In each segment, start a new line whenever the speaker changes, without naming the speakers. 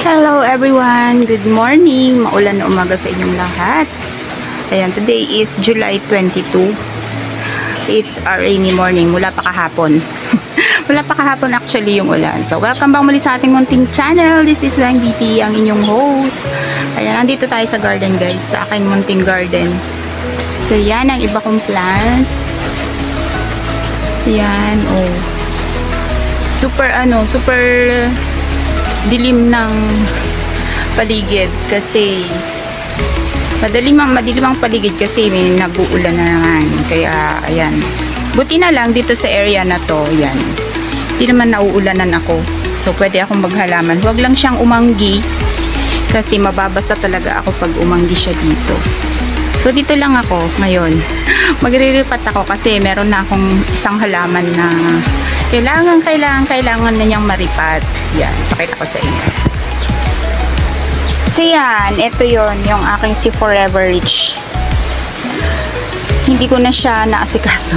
Hello everyone! Good morning! Maulan na umaga sa inyong lahat. Ayan, today is July 22. It's a rainy morning. Mula pa kahapon. Mula pa kahapon actually yung ulan. So, welcome back muli sa ating munting channel. This is Wang BT, ang inyong host. Ayan, nandito tayo sa garden guys. Sa aking munting garden. So, yan ang iba kong plants. Yan, oh. Super dilim ng paligid kasi madilim ang paligid kasi may nag-uulan na naman, kaya ayan, buti na lang dito sa area na to, yan, hindi naman nauulanan ako, so pwede akong maghalaman. Huwag lang siyang umanggi kasi mababasa talaga ako pag umanggi siya dito. So dito lang ako ngayon. Magriripat ako kasi meron na akong isang halaman na kailangan na niyang maripat. Yan, pakita ko sa inyo. So yan, ito yon yung aking si Forever Rich. Hindi ko na siya naasikaso.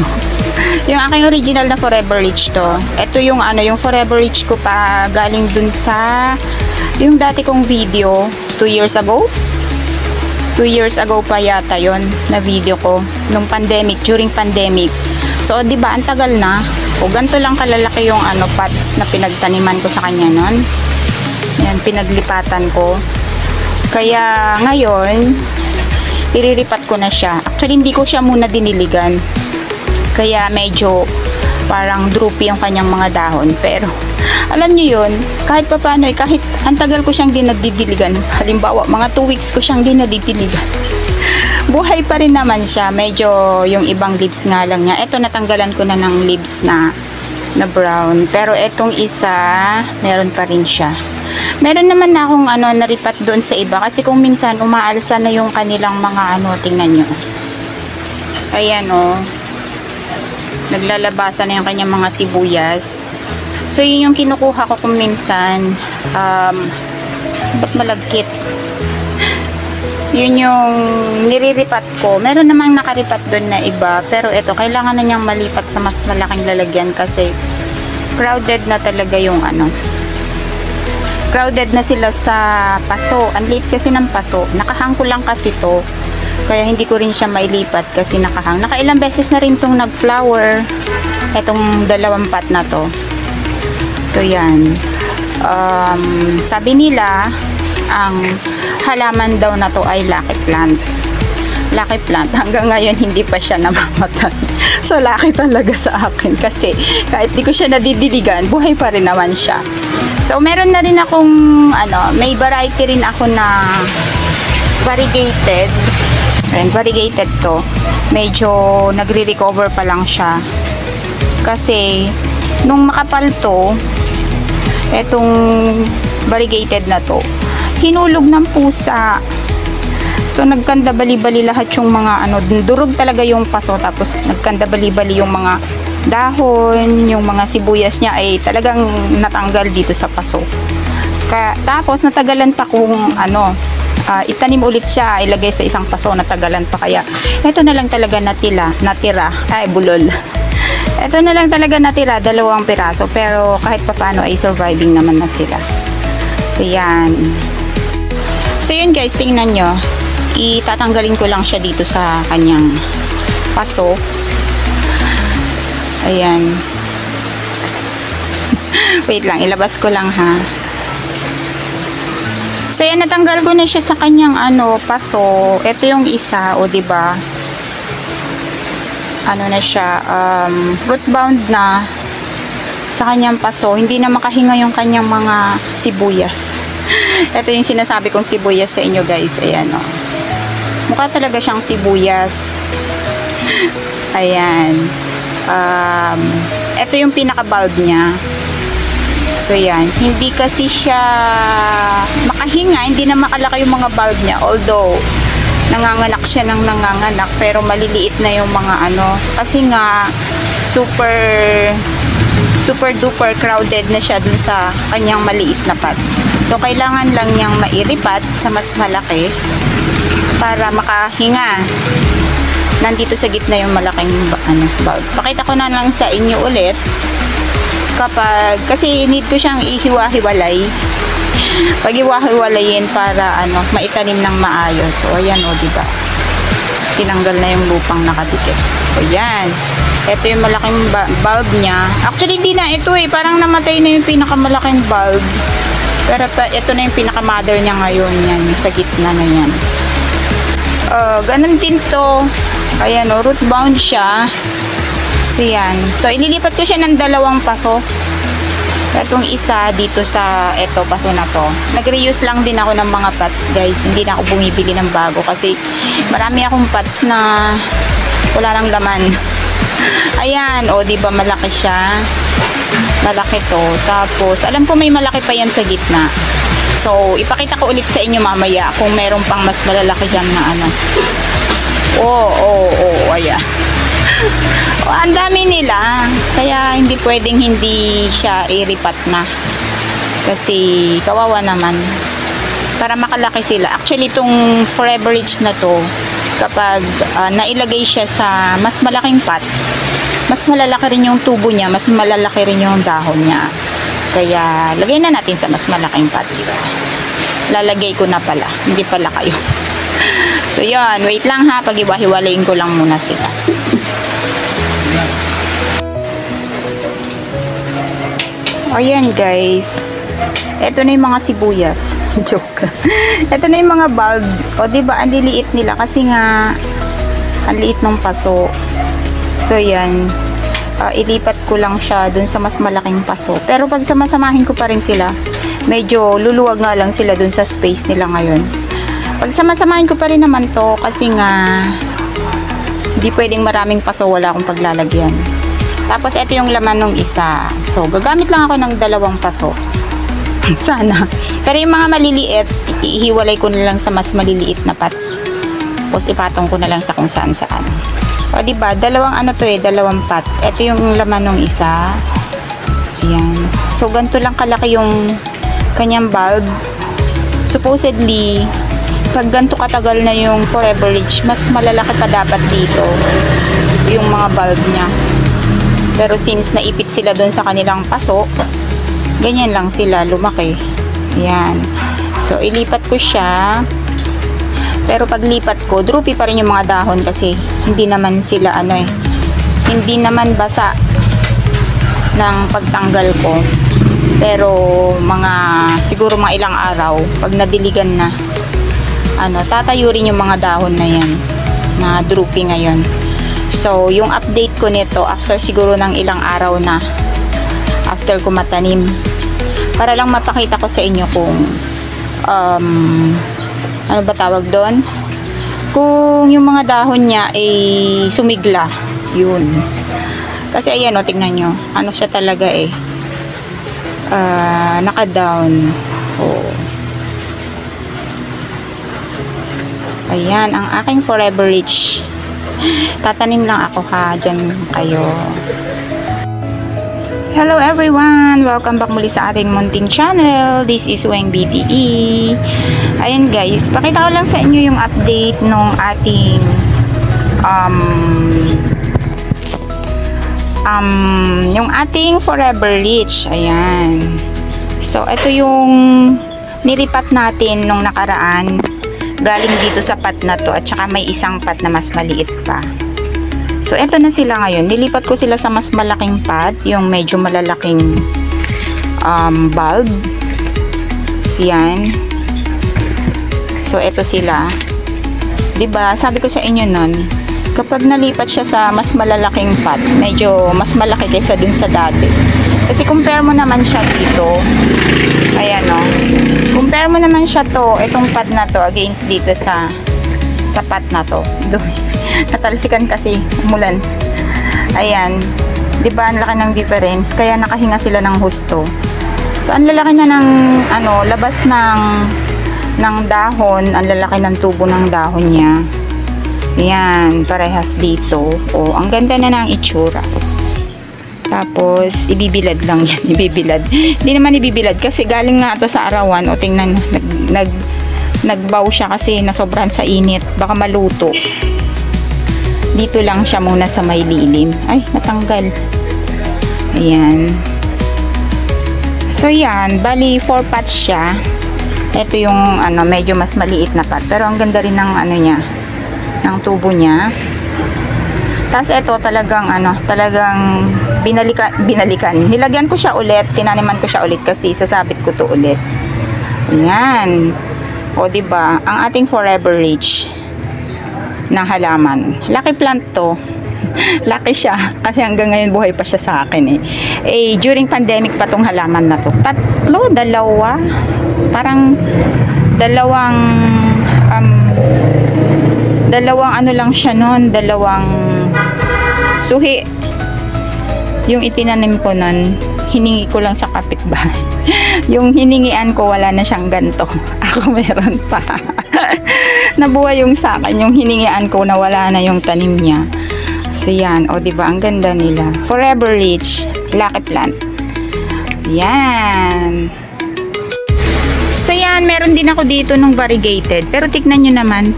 Yung aking original na Forever Rich to. Ito yung yung Forever Rich ko pa galing dun sa yung dati kong video 2 years ago. 2 years ago pa yata yon na video ko nung pandemic, during pandemic. So, di ba, ang tagal na. O, ganito lang kalalaki yung pots na pinagtaniman ko sa kanya nun. Yan, pinaglipatan ko. Kaya, ngayon, iriripat ko na siya. Actually, hindi ko siya muna diniligan. Kaya, medyo parang droopy yung kanyang mga dahon. Pero, alam nyo yun, kahit pa paano, kahit ang tagal ko siyang dinadidiligan, halimbawa, mga 2 weeks ko siyang dinadidiligan. Buhay pa rin naman siya. Medyo yung ibang leaves nga lang niya. Ito natanggalan ko na ng leaves na brown. Pero etong isa, meron pa rin siya. Meron naman na akong naripat doon sa iba. Kasi kung minsan umaalsa na yung kanilang mga tingnan nyo. Ayan o. Naglalabasan na yung kanyang mga sibuyas. So yun yung kinukuha ko kung minsan. Ba't malagkit? Yun yung niriripat ko. Meron namang nakaripat doon na iba. Pero ito, kailangan na niyang malipat sa mas malaking lalagyan kasi crowded na talaga yung crowded na sila sa paso. Ang liit kasi ng paso. Nakahang ko lang kasi to. Kaya hindi ko rin siya mailipat kasi nakahang. Nakailang beses na rin tong nag-flower. Itong 2 pot na to. So yan. Sabi nila, ang halaman daw na to ay lucky plant. Lucky plant. Hanggang ngayon hindi pa siya namamatay. So lucky talaga sa akin kasi kahit di ko siya nadidiligan, buhay pa rin naman siya. So meron na rin akong may variety rin ako na variegated. And variegated to. Medyo nagre-recover pa lang siya. Kasi nung makapal to, etong variegated na to, hinulog ng pusa. So nagkanda bali-bali lahat yung mga durog talaga yung paso, tapos nagkanda bali-bali yung mga dahon, yung mga sibuyas niya ay talagang natanggal dito sa paso. Tapos natagalan pa kung itanim ulit siya, ilagay sa isang paso, natagalan pa, kaya ito na lang talaga bulol. Ito na lang talaga natira, 2 piraso, pero kahit papaano ay surviving naman na sila. So yan. So yun guys, tingnan nyo, itatanggalin ko lang siya dito sa kanyang paso. Ayan. Wait lang, ilabas ko lang ha. So yan, natanggal ko na siya sa kanyang paso. Ito yung isa, o diba, na siya, root bound na sa kanyang paso. Hindi na makahinga yung kanyang mga sibuyas. Ito yung sinasabi kong sibuyas sa inyo guys. Ayan o. Mukha talaga siyang sibuyas. Ayan. Ito yung pinaka-bulb niya. So yan. Hindi kasi siya makahinga. Hindi na makalaki yung mga bulb niya. Although, nanganganak siya ng nanganganak. Pero maliliit na yung mga kasi nga, super duper crowded na siya dun sa kanyang maliit na pot. So kailangan lang niyang mairipat sa mas malaki para makahinga. Nandito sa gitna yung malaking bulb. Pakita ko na lang sa inyo ulit kasi need ko siyang ihiwa-hiwalay pag-iwa-hiwalayin para ano, maitanim ng maayos. So ayan o, diba? Tinanggal na yung lupang nakadikit. O yan. Ito yung malaking bulb niya. Actually, hindi na ito eh. Parang namatay na yung pinakamalaking bulb. Pero ito na yung pinaka-mother niya ngayon. Yan, sa gitna na yan. Ganun din to. Ayan o, root bound siya. So yan. So, ililipat ko siya ng 2 paso. Itong isa dito sa paso na to. Nag-reuse lang din ako ng mga pots, guys. Hindi na ako bumibili ng bago kasi marami akong pots na wala nang laman. Ayan, o diba malaki siya. Malaki to. Tapos, alam ko may malaki pa yan sa gitna. So, ipakita ko ulit sa inyo mamaya kung meron pang mas malalaki dyan na ano. Ayan. Ang dami nila. Kaya hindi pwedeng hindi siya iripat na. Kasi kawawa naman. Para makalaki sila. Actually, itong Forever Rich na to, kapag nailagay siya sa mas malaking pot, mas malalaki rin yung tubo niya, mas malalaki rin yung dahon niya. Kaya, lagay na natin sa mas malaking pot, diba? Lalagay ko na pala. Hindi pala kayo. So, yun. Wait lang ha. Pag-iwa-hiwalayin ko lang muna sila. Ayan, guys. Ito na yung mga sibuyas. Joke. Ito na yung mga bulb. O, diba? Ang liliit nila. Kasi nga, ang liit ng paso. So, yan. Ilipat ko lang siya dun sa mas malaking paso. Pero pag samasamahin ko pa rin sila, medyo luluwag nga lang sila dun sa space nila ngayon. Pag samasamahin ko pa rin naman to, kasi nga hindi pwedeng maraming paso, wala akong paglalagyan. Tapos ito yung laman ng isa. So gagamit lang ako ng 2 paso. Sana. Pero yung mga maliliit, ihiwalay ko na lang sa mas maliliit na pot. Tapos ipatong ko na lang sa kung saan saan. O diba, 2 pot. Ito yung laman ng isa. Ayan. So ganito lang kalaki yung kanyang bulb. Supposedly, pag ganito katagal na yung Forever Rich, mas malalaki pa dapat dito yung mga bulb niya. Pero since naipit sila doon sa kanilang paso, ganyan lang sila lumaki. Ayan. So ilipat ko siya. Pero pag lipat ko, droopy pa rin yung mga dahon kasi hindi naman sila hindi naman basa ng pagtanggal ko. Pero siguro mga ilang araw, pag nadiligan na, tatayo rin yung mga dahon na yan na droopy ngayon. So, yung update ko nito after siguro ng ilang araw na after ko matanim. Para lang mapakita ko sa inyo kung ano ba tawag doon? Kung yung mga dahon niya ay sumigla. Yun. Kasi ayan tingnan nyo. Ano siya talaga naka-down. Ayan, ang aking Forever Rich. Tatanim lang ako ha. Diyan kayo. Hello everyone! Welcome back muli sa ating munting channel. This is Weng BTE. Ayan guys, pakita ko lang sa inyo yung update nung ating yung ating Forever Rich. Ayan. So, ito yung nilipat natin nung nakaraan. Galing dito sa pot na to at saka may isang pot na mas maliit pa. So, eto na sila ngayon. Nilipat ko sila sa mas malaking pot, yung medyo malalaking bulb. Yan. So, eto sila. Diba, sabi ko sa inyo nun, kapag nalipat siya sa mas malalaking pot, medyo mas malaki kaysa dun sa dati. Kasi compare mo naman siya dito. Ayan o. Compare mo naman siya to, itong pot na to, against dito sa pot na to. Natalsikan kasi umulan. Ayan, 'di ba ang laki ng difference, kaya nakahinga sila ng husto. So ang lalaki na ng labas ng dahon, ang lalaki ng tubo ng dahon niya. Ayan, parehas dito. Ang ganda na ng itsura. Tapos ibibilad lang yan, ibibilad. Hindi naman ibibilad kasi galing nga ito sa arawan. Tingnan, nagbaw siya kasi nasobrahan sa init, baka maluto. Dito lang siya muna sa may lilim. Ay, natanggal. Ayan. So yan, bali 4 pots siya. Ito yung ano, medyo mas maliit na pot, pero ang ganda rin ng ano niya, ng tubo niya. Tapos ito talagang ano, talagang binalikan. Nilagyan ko siya ulit, tinaniman ko siya ulit kasi sasabit ko to ulit. Ayan. O diba, ang ating Forever Rich na halaman. Lucky plant to. Lucky siya kasi hanggang ngayon buhay pa siya sa akin during pandemic pa tong halaman na to. Dalawa, parang dalawang ano lang siya noon, dalawang suhi yung itinanim ko noon. Hiningi ko lang sa kapitbahay. Yung hiningian ko wala na siyang ganto, ako meron pa. Nabuhay yung sa akin, yung hiningian ko na wala na yung tanim niya. So yan, o diba ang ganda nila. Forever Rich, Lucky Plant. Yan. So yan, meron din ako dito nung variegated. Pero tignan nyo naman,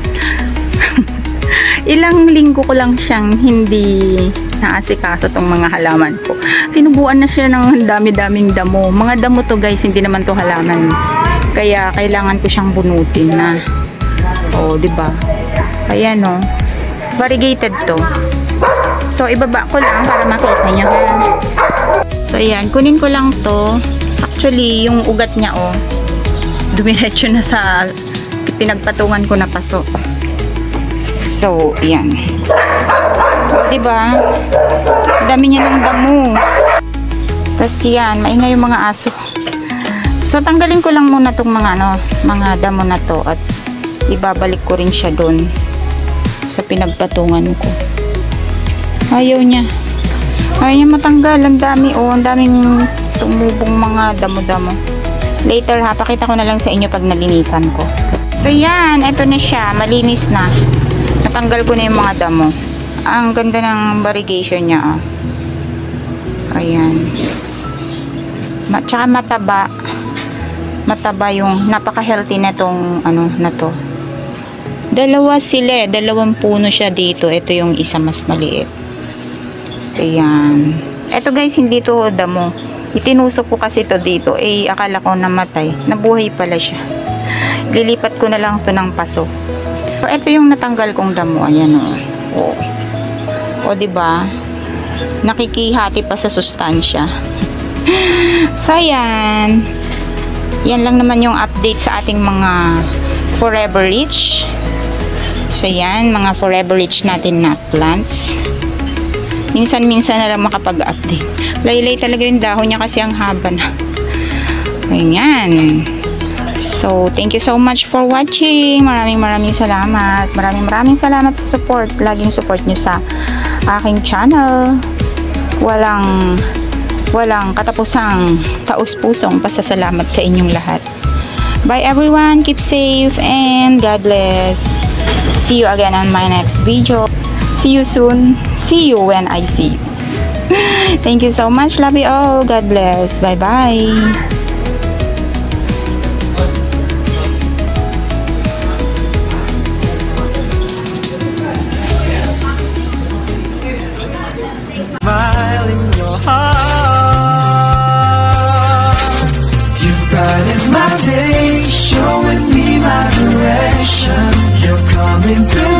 ilang linggo ko lang siyang hindi naasikaso tong mga halaman ko. Sinubuan na siya ng dami-daming damo. Mga damo to guys, hindi naman to halaman. Kaya kailangan ko siyang bunutin na. O diba? Ayan o. Variegated to. So, ibaba ko lang para makita nyo ha. So, ayan. Kunin ko lang to. Actually, yung ugat niya, oh, dumiretso na sa pinagpatungan ko na paso. So, ayan. O, diba? Dami niya ng damo. Tapos, yan. Maingay yung mga aso. So, tanggalin ko lang muna tong mga, ano, mga damo na to. At ibabalik ko rin siya doon sa pinagpatungan ko. Ayaw niya matanggal. Ang dami, oh, ang daming tumubong mga damo-damo. Later ha, pakita ko na lang sa inyo pag nalinisan ko. So yan, ito na siya, malinis na. Natanggal ko na yung mga damo. Ang ganda ng variegation niya, oh. Ayan. Tsaka mataba yung, napaka-healthy na tong ano na to. Dalawa sila, dalawang puno siya dito. Ito yung isa mas maliit. Ayan. Ito guys, hindi to damo. Itinusok ko kasi to dito. Akala ko namatay. Nabuhay pala siya. Lilipat ko na lang to ng paso. So, ito yung natanggal kong damo. Ayan o. O, diba? Nakikihati pa sa sustansya. So, ayan. Yan lang naman yung update sa ating mga Forever Rich. So, yan. Mga Forever Rich natin na plants. Minsan-minsan na lang makapag-update. Laylay talaga yung dahon niya kasi ang haba na. Ayan. So, thank you so much for watching. Maraming salamat. Maraming salamat sa support. Laging support nyo sa aking channel. Walang katapusang taus-pusong pasasalamat sa inyong lahat. Bye everyone. Keep safe and God bless. See you again on my next video. See you soon. See you when I see you. Thank you so much. Love you all. God bless. Bye-bye.
Smile in your heart. You brighten my day, showing me my direction. You're coming through.